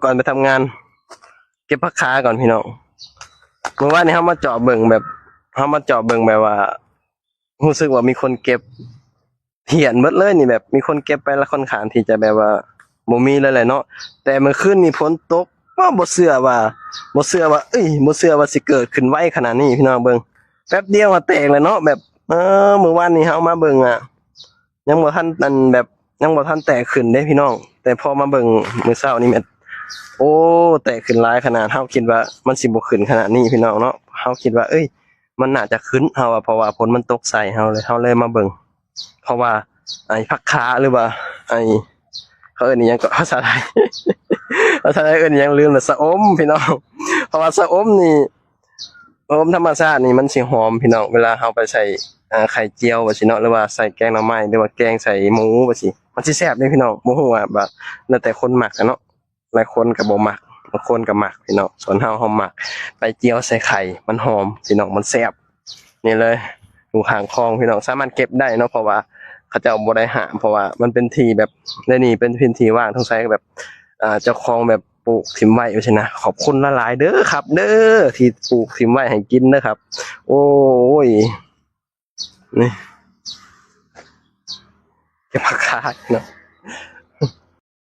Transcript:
ก่อนไปทำงานเก็บผักขาก่อนพี่น้องเมื่อวานนี้เขามาเจาะเบิ่งแบบว่ารู้สึกว่ามีคนเก็บเหี่ยนหมดเลยนี่แบบมีคนเก็บไปแล้วค่อนข้างที่จะแบบว่าบ่มีเลยแหละเนาะแต่เมื่อคืนนี่ฝนตกว่าบ่เชื่อว่าบ่เชื่อว่าสิเกิดขึ้นไวขนาดนี้พี่น้องเบิ่งแป๊บเดียวแตกเลยเนาะแบบเมื่อวานนี้เฮามาเบิ่งยังบ่ทันอันแบบยังบ่ทันแตกขึ้นเด้พี่น้องแต่พอมาเบิ่งมื้อเช้านี่แม่นโอ้แตกขึ้นหลายขนาดเฮาคิดว่ามันสิบ่ขึ้นขนาดนี้พี่น้องเนาะเฮาคิดว่ามันน่าจะขึ้นเฮาเพราะว่าฝนมันตกใส่เฮาเลยมาเบิ่งเพราะว่าไอ้ผักขาหรือว่าไอ้เขาเอิ้นอิหยังก็ภาษาไทยเอิ้นอิหยังลืมแล้วสะอมพี่น้องเพราะว่าสะอมนี่ธรรมชาตินี่มันสิหอมพี่น้องเวลาเฮาไปใส่ไข่เจียวว่าสิเนาะหรือว่าใส่แกงหน่อไม้หรือว่าแกงใส่หมูว่าสิมันสิแซ่บเด้พี่น้องบ่ฮู้ว่าแบบแล้วแต่คนมักเนาะหลายคนก็บ่มักบางคนก็มักพี่น้องส่วนเฮามักไปเจียวใส่ไข่มันหอมพี่น้องมันแซ่บนี่เลยอยู่ข้างคลองพี่น้องสามารถเก็บได้เนาะเพราะว่าเขาจะเอาบ่ได้หามเพราะว่ามันเป็นที่แบบในนี่เป็นพื้นที่ว่างต้องใช้แบบเจ้าของแบบปลูกถิ่มไว้ว่าซั่นนะขอบคุณหลายๆเด้อครับเด้อที่ปลูกถิ่มไว้ให้กินนะครับ โอ้ยนี่เก็บผักขาดเนาะ